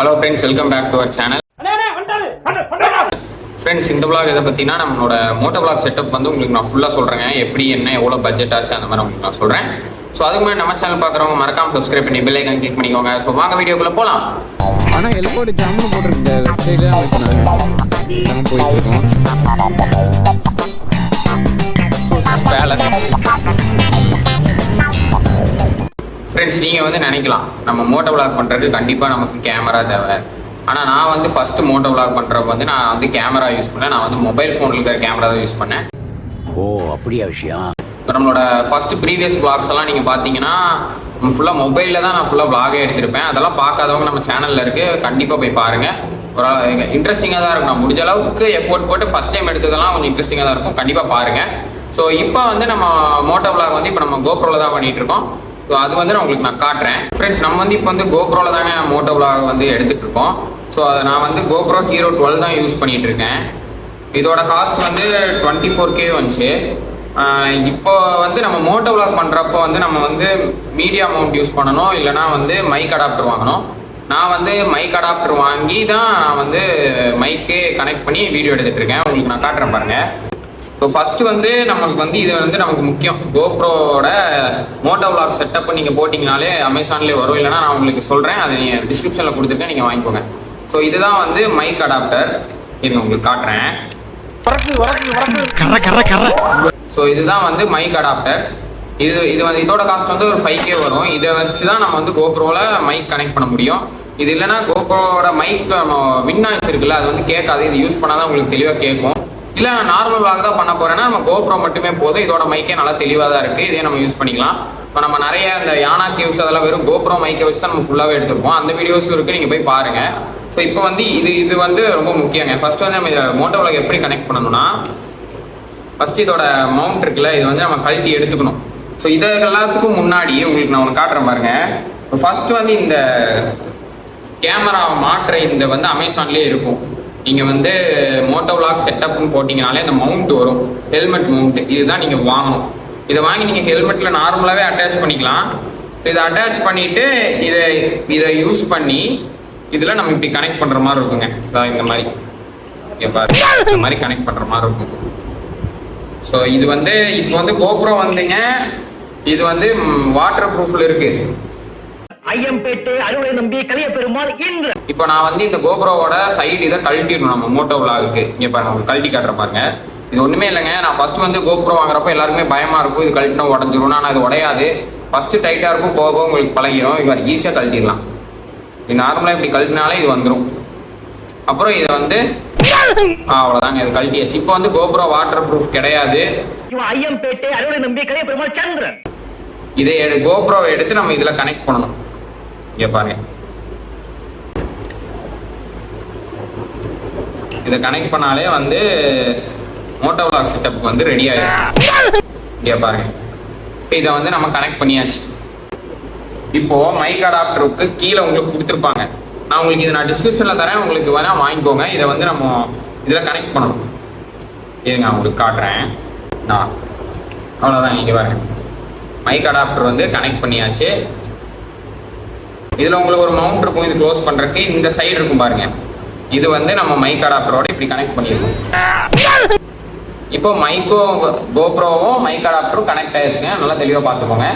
Hello friends, welcome back to our channel. Friends, இந்த vlog எதை பற்றினா நம்மளோட மோட்டோ vlog செட்டப் வந்து உங்களுக்கு நான் ஃபுல்லாக சொல்கிறேங்க. எப்படி என்ன எவ்வளோ பட்ஜெட் ஆச்சு அந்த மாதிரி உங்களுக்கு நான் சொல்கிறேன். ஸோ அதுக்கு முன்னாடி நம்ம சேனல் பார்க்குறவங்க மறக்காம சப்ஸ்கிரைப் பண்ணி பெல் ஐக்கான் கிளிக் பண்ணிக்கோங்க. ஸோ வாங்க வீடியோக்குள்ளே போகலாம். ஆனால் எல்கோடி ஜாமுன்னு போட்டிருக்கு. இந்த வெப்சைட்ல நாங்கள் போயிட்டு இருக்கோம். ஃப்ரெண்ட்ஸ், நீங்கள் வந்து நினைக்கலாம் நம்ம மோட்டோ vlog பண்ணுறதுக்கு கண்டிப்பாக நமக்கு கேமரா தேவை. ஆனால் நான் வந்து ஃபஸ்ட்டு மோட்டோ vlog பண்ணுறப்ப வந்து நான் வந்து கேமரா யூஸ் பண்ணேன். நான் வந்து மொபைல் ஃபோனில் இருக்கிற கேமரா தான் யூஸ் பண்ணேன். ஓ, அப்படியா விஷயம். இப்போ நம்மளோட ஃபஸ்ட்டு ப்ரீவியஸ் vlogs எல்லாம் நீங்கள் பார்த்தீங்கன்னா ஃபுல்லாக மொபைலில் தான் நான் ஃபுல்லாக vlog எடுத்திருப்பேன். அதெல்லாம் பார்க்காதவங்க நம்ம சேனலில் இருக்குது, கண்டிப்பாக போய் பாருங்கள். ஒரு இன்ட்ரெஸ்டிங்காக தான் இருக்கும். நான் முடிஞ்ச அளவுக்கு எஃபோர்ட் போட்டு ஃபஸ்ட் டைம் எடுத்ததெல்லாம் கொஞ்சம் இன்ட்ரெஸ்டிங்காக தான் இருக்கும், கண்டிப்பாக பாருங்கள். ஸோ இப்போ வந்து நம்ம மோட்டோ vlog வந்து இப்போ நம்ம கோப்ரோவில் தான் பண்ணிகிட்டு இருக்கோம். ஸோ அது வந்து நான் உங்களுக்கு நான் காட்டுறேன். ஃப்ரெண்ட்ஸ், நம்ம வந்து இப்போ வந்து கோப்ரோவில் தாங்க மோட்டோ vlog வந்து எடுத்துகிட்டு இருக்கோம். ஸோ அதை நான் வந்து கோப்ரோ ஹீரோ 12 தான் யூஸ் பண்ணிகிட்டு இருக்கேன். இதோட காஸ்ட் வந்து 24K வந்துச்சு. இப்போ வந்து நம்ம மோட்டோ vlog பண்ணுறப்போ வந்து நம்ம வந்து மீடியா மவுண்ட் யூஸ் பண்ணணும், இல்லைனா வந்து மைக் அடாப்டர் வாங்கணும். நான் வந்து மைக் அடாப்டர் வாங்கி தான் நான் வந்து மைக்கே கனெக்ட் பண்ணி வீடியோ எடுத்துகிட்டு இருக்கேன். உங்களுக்கு நான் காட்டுறேன் பாருங்கள். ஸோ ஃபஸ்ட்டு வந்து நம்மளுக்கு வந்து இது வந்து நமக்கு முக்கியம். கோப்ரோட மோட்டோ vlog செட்டப் நீங்கள் போட்டிங்கனாலே அமேசான்லேயே வரும், இல்லைனா நான் உங்களுக்கு சொல்கிறேன், அதை நீங்கள் டிஸ்கிரிப்ஷனில் கொடுத்துருக்கேன், நீங்கள் வாங்கிக்கோங்க. ஸோ இதுதான் வந்து மைக் அடாப்டர். இது உங்களுக்கு காட்டுறேன். ஸோ இதுதான் வந்து மைக் அடாப்டர். இது வந்து இதோட காஸ்ட் வந்து ஒரு 5K வரும். இதை வச்சு தான் நம்ம வந்து கோப்ரோவில் மைக் கனெக்ட் பண்ண முடியும். இது இல்லைனா கோப்ரோட மைக் வின் நாய்ஸ் இருக்குல்ல, அது வந்து கேட்காது. இது யூஸ் பண்ணால் தான் உங்களுக்கு தெளிவாக கேட்கும். இல்லை நான் நார்மல் vlog தான் பண்ண போகிறேன்னா நம்ம கோப்ரோ மட்டுமே போதும். இதோட மைக்கே நல்லா தெளிவாக தான் இருக்குது, இதே நம்ம யூஸ் பண்ணிக்கலாம். இப்போ நம்ம நிறைய இந்த யானா கேவ்ஸ் அதெல்லாம் வெறும் கோப்ரோ மைக்கை வச்சு தான் நம்ம ஃபுல்லாகவே எடுத்துருப்போம். அந்த வீடியோஸும் இருக்குது, நீங்கள் போய் பாருங்கள். ஸோ இப்போ வந்து இது வந்து ரொம்ப முக்கியங்க. ஃபஸ்ட்டு வந்து நம்ம மோட்டோ vlog எப்படி கனெக்ட் பண்ணணும்னா, ஃபஸ்ட்டு இதோட மவுண்ட் இருக்குல்ல, இது வந்து நம்ம கழட்டி எடுத்துக்கணும். ஸோ இதை எல்லாத்துக்கும் முன்னாடி உங்களுக்கு நான் ஒன்று காட்டுறேன் பாருங்க. இப்போ ஃபஸ்ட்டு வந்து இந்த கேமரா மாற்ற இந்த வந்து அமேசான்லேயே இருக்கும். நீங்கள் வந்து மோட்டோ vlog செட்டப்னு போட்டிங்கனாலே அந்த மவுண்ட் வரும், ஹெல்மெட் மவுண்ட். இதுதான் நீங்கள் வாங்கணும். இதை வாங்கி நீங்கள் ஹெல்மெட்டில் நார்மலாகவே அட்டாச் பண்ணிக்கலாம். இதை அட்டாச் பண்ணிவிட்டு இதை யூஸ் பண்ணி இதில் நம்ம இப்படி கனெக்ட் பண்ணுற மாதிரி இருக்குங்க. இந்த மாதிரி இந்த மாதிரி கனெக்ட் பண்ணுற மாதிரி இருக்கும். ஸோ இது வந்து இப்போ வந்து கோப்ரோ வந்துங்க, இது வந்து வாட்டர் ப்ரூஃபில் இருக்குது. ஐயம்பேட்டை அறுவடை நம்பி கலிய பெருமாள் இன்று. இப்போ நான் வந்து இந்த கோப்ரோவோட சைடு இதை கழட்டிடணும் நம்ம மோட்டோ vlogக்கு. இங்கே பாருங்க, உங்களுக்கு கழட்டி காட்டுற பாருங்க. இது ஒன்றுமே இல்லைங்க. நான் ஃபஸ்ட்டு வந்து கோப்ரோ வாங்குறப்போ எல்லாருக்குமே பயமாக இருக்கும், இது கழட்டினா உடஞ்சிரும். ஆனால் அது உடையாது. ஃபஸ்ட்டு டைட்டாக இருக்கும், போக போக உங்களுக்கு பழகிடும். இது ஈஸியாக கழட்டிடலாம். இது நார்மலாக இப்படி கழட்டினாலே இது வந்துடும். அப்புறம் இதை வந்து அவ்வளோதாங்க, இது கழட்டியாச்சு. இப்போ வந்து கோப்ரோ வாட்டர் ப்ரூஃப் கிடையாது. ஐயம்பேட்டை அறுவடை நம்பி கலிய பெருமாள் சந்திரன். இதை கோப்ரோவை எடுத்து நம்ம இதில் கனெக்ட் பண்ணணும். இங்கே பாருங்க, இதை கனெக்ட் பண்ணாலே வந்து மோட்டோ vlog செட்டப்புக்கு வந்து ரெடி ஆகிடும். இங்கே பாருங்க, இப்போ இதை வந்து நம்ம கனெக்ட் பண்ணியாச்சு. இப்போ மைக் அடாப்டருக்கு கீழே உங்களுக்கு கொடுத்துருப்பாங்க. நான் உங்களுக்கு இதை டிஸ்கிரிப்ஷனில் தரேன், உங்களுக்கு வேணால் வாங்கிக்கோங்க. இதை வந்து நம்ம இதில் கனெக்ட் பண்ணணும். இருங்க, நான் உங்களுக்கு காட்டுறேன். அவ்வளோதான், நீங்கள் பாருங்க, மைக் அடாப்டர் வந்து கனெக்ட் பண்ணியாச்சு. இதில் உங்களுக்கு ஒரு மவுண்ட் இருக்கும், இது க்ளோஸ் பண்ணுறதுக்கு. இந்த சைடு இருக்கும் பாருங்க, இது வந்து நம்ம மைக் அடாப்டரோட இப்படி கனெக்ட் பண்ணியிருக்கோம். இப்போ கோப்ரோவும் மைக் அடாப்டரும் கனெக்ட் ஆயிடுச்சுங்க. நல்லா தெளிவாக பார்த்துக்கோங்க.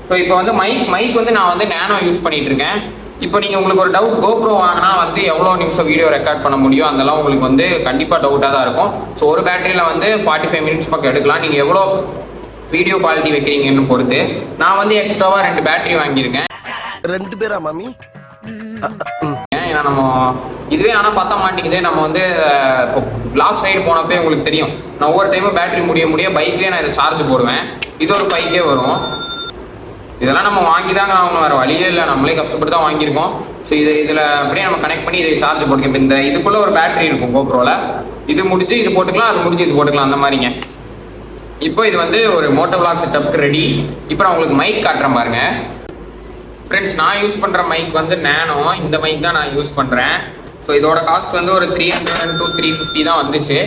ஸோ இப்போ வந்து மைக் வந்து நான் வந்து நேனோ யூஸ் பண்ணிட்டு இருக்கேன். இப்போ நீங்கள் உங்களுக்கு ஒரு டவுட், கோப்ரோ வாங்கினா வந்து எவ்வளோ நிமிஷம் வீடியோ ரெக்கார்ட் பண்ண முடியும், அதெல்லாம் உங்களுக்கு வந்து கண்டிப்பாக டவுட்டாக தான் இருக்கும். ஸோ ஒரு பேட்டரியில் வந்து 45 மினிட்ஸ் பக்கம் எடுக்கலாம். நீங்கள் எவ்வளோ வீடியோ குவாலிட்டி வைக்கிறீங்கன்னு பொறுத்து. நான் வந்து எக்ஸ்ட்ராவாக 2 பேட்டரி வாங்கியிருக்கேன். 2 பேரா மாமி? ஏன்னா நம்ம இதுவே ஆனால் பத்த மாட்டேங்குது. நம்ம வந்து லாஸ்ட் ரைடு போனப்போ உங்களுக்கு தெரியும், நான் ஒவ்வொரு டைமும் பேட்டரி முடிய பைக்லேயே நான் இதை சார்ஜ் போடுவேன். இது ஒரு 5K வரும். இதெல்லாம் நம்ம வாங்கி தாங்க ஆகணும், வேறு வழியே இல்லை. நம்மளே கஷ்டப்பட்டு தான் வாங்கியிருக்கோம். ஸோ இதில் அப்படியே நம்ம கனெக்ட் பண்ணி இதை சார்ஜ் போட்டுக்கோங்க. இப்போ இந்த இதுக்குள்ளே ஒரு பேட்டரி இருக்கும் கோப்ரோவில். இது முடிஞ்சு இது போட்டுக்கலாம், அது முடிஞ்சு இது போட்டுக்கலாம், அந்த மாதிரிங்க. இப்போ இது வந்து ஒரு மோட்டோ vlog செட்டப்புக்கு ரெடி. இப்போ நான் உங்களுக்கு மைக் காட்டுறேன் பாருங்க. ஃப்ரெண்ட்ஸ், நான் யூஸ் பண்ணுற மைக் வந்து நேனோ. இந்த மைக் தான் நான் யூஸ் பண்ணுறேன். ஸோ இதோட காஸ்ட் வந்து ஒரு 300 to 350 தான் வந்துச்சு.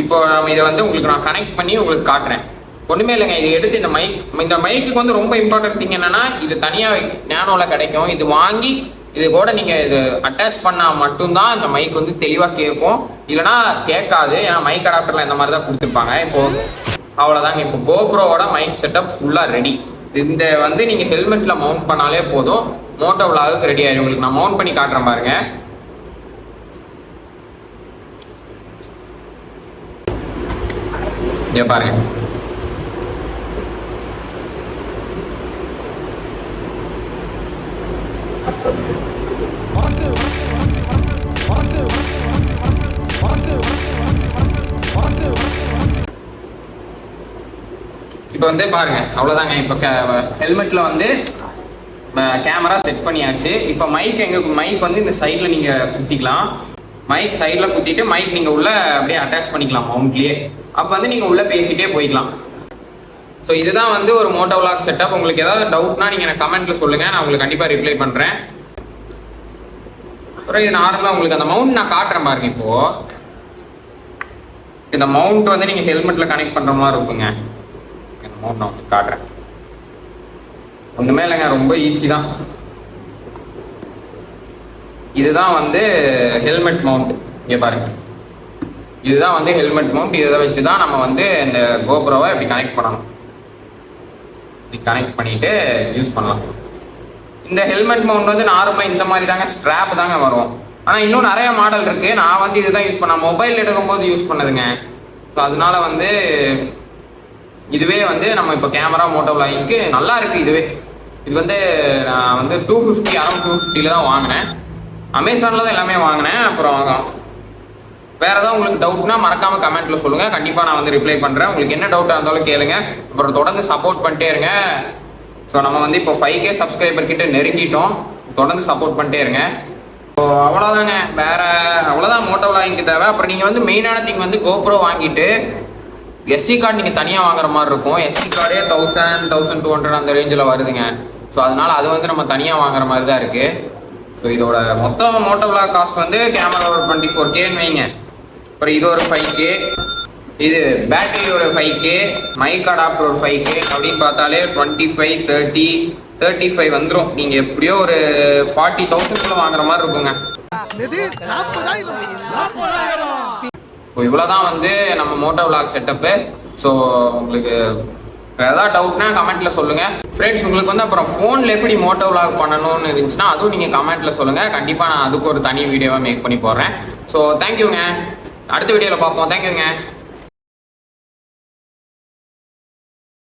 இப்போ நம்ம இதை வந்து உங்களுக்கு நான் கனெக்ட் பண்ணி உங்களுக்கு காட்டுறேன். ஒன்றுமே இல்லைங்க, இது எடுத்து இந்த மைக்குக்கு வந்து ரொம்ப இம்பார்ட்டன்ட் திங் என்னன்னா, இது தனியாக நேனோவில் கிடைக்கும். இது வாங்கி இது கூட நீங்கள் இது அட்டாச் பண்ணால் மட்டும்தான் இந்த மைக் வந்து தெளிவாக கேட்கும், இல்லைனா கேட்காது. ஏன்னா மைக் அடாப்டரில் இந்த மாதிரி தான் கொடுத்துருப்பாங்க. இப்போது அவ்வளோதாங்க. இப்போ கோப்ரோவோட மைக் செட்டப் ஃபுல்லாக ரெடி. இந்த வந்து நீங்கள் ஹெல்மெட்டில் மவுண்ட் பண்ணாலே போதும், மோட்டோ விலாகுக்கு ரெடி ஆகிடும். உங்களுக்கு நான் மவுண்ட் பண்ணி காட்டுறேன் பாருங்க. இங்கே பாருங்க. இப்போ வந்து பாருங்க, அவ்வளோதாங்க. இப்போ ஹெல்மெட்டில் வந்து கேமரா செட் பண்ணியாச்சு. இப்போ மைக் வந்து இந்த சைடில் நீங்கள் குத்திக்கலாம். மைக் சைடில் குத்திட்டு மைக் நீங்கள் உள்ளே அப்படியே அட்டாச் பண்ணிக்கலாம் மவுண்ட்லேயே. அப்போ வந்து நீங்கள் உள்ளே பேசிகிட்டே போய்க்கலாம். ஸோ இதுதான் வந்து ஒரு மோட்டோ விலாக் செட்டப். உங்களுக்கு ஏதாவது டவுட்னா நீங்கள் எனக்கு கமெண்ட்டில் சொல்லுங்கள், நான் உங்களுக்கு கண்டிப்பாக ரிப்ளை பண்ணுறேன். அப்புறம் இது நார்மலாக உங்களுக்கு அந்த மவுண்ட் நான் காட்டுறேன் பாருங்க. இப்போது இந்த மவுண்ட் வந்து நீங்கள் ஹெல்மெட்டில் கனெக்ட் பண்ணுற மாதிரி இருக்குங்க. இந்த மவுண்ட் நான் உங்களுக்கு காட்டுறேன். ஒன்றுமே இல்லைங்க, ரொம்ப ஈஸி தான். இதுதான் வந்து ஹெல்மெட் மவுண்ட். இங்கே பாருங்க, இதுதான் வந்து ஹெல்மெட் மவுண்ட். இதை வச்சு தான் நம்ம வந்து இந்த கோப்ரோவை இப்படி கனெக்ட் பண்ணணும். இப்படி கனெக்ட் பண்ணிட்டு யூஸ் பண்ணலாம். இந்த ஹெல்மெட் மவுண்ட் வந்து நார்மலாக இந்த மாதிரி தாங்க, ஸ்ட்ராப் தாங்க வரும். ஆனால் இன்னும் நிறைய மாடல் இருக்குது. நான் வந்து இதுதான் யூஸ் பண்ணேன், மொபைல் எடுக்கும்போது யூஸ் பண்ணதுங்க. ஸோ அதனால வந்து இதுவே வந்து நம்ம இப்போ கேமரா மோட்டோ விலாகிங்க்கு நல்லா இருக்குது. இது வந்து நான் வந்து 250 அரௌண்ட் 250 தான் வாங்கினேன். அமேசானில் தான் எல்லாமே வாங்கினேன். அப்புறம் வேறு ஏதாவது உங்களுக்கு டவுட்னா மறக்காமல் கமெண்ட்டில் சொல்லுங்கள், கண்டிப்பாக நான் வந்து ரிப்ளை பண்ணுறேன். உங்களுக்கு என்ன டவுட்டாக இருந்தாலும் கேளுங்க. அப்புறம் தொடர்ந்து சப்போர்ட் பண்ணிட்டே இருங்க. ஸோ நம்ம வந்து இப்போ 5K சப்ஸ்கிரைபர் கிட்ட நெருங்கிட்டோம். தொடர்ந்து சப்போர்ட் பண்ணிட்டே இருங்க. ஸோ அவ்வளோதாங்க, வேறு அவ்வளோதான் மோட்டோ விலாகிங்க்கு தேவை. அப்புறம் நீங்கள் வந்து மெயினான திங் வந்து கோப்ரோ வாங்கிட்டு எஸ்டி கார்டு நீங்கள் தனியாக வாங்குற மாதிரி இருக்கும். எஸ்டி கார்டே 1000 1200 அந்த ரேஞ்சில் வருதுங்க. ஸோ அதனால் அது வந்து நம்ம தனியாக வாங்குற மாதிரி தான் இருக்குது. ஸோ இதோட மொத்த மோட்டோ விலாக் காஸ்ட் வந்து கேமரா ஒரு 24Kன்னு வைங்க. அப்புறம் இது ஒரு 5K, இது பேட்டரி ஒரு 5K, மைக் அடாப்டர் ஒரு 5K அப்படின்னு பார்த்தாலே 25 30 35 வந்துடும். நீங்கள் எப்படியோ ஒரு 40,000 வாங்குற மாதிரி இருக்குங்க. ஸோ இவ்வளோதான் வந்து நம்ம மோட்டோ விலாக் செட்டப்பு. ஸோ உங்களுக்கு ஏதாவது டவுட்னா கமெண்ட்டில் சொல்லுங்கள் ஃப்ரெண்ட்ஸ். உங்களுக்கு வந்து அப்புறம் ஃபோனில் எப்படி மோட்டோ விலாக் பண்ணணும்னு இருந்துச்சுன்னா அதுவும் நீங்கள் கமெண்ட்டில் சொல்லுங்கள். கண்டிப்பாக நான் அதுக்கு ஒரு தனி வீடியோவாக மேக் பண்ணி போடுறேன். ஸோ தேங்க்யூங்க. அடுத்த வீடியோவில் பார்ப்போம். தேங்க்யூங்க.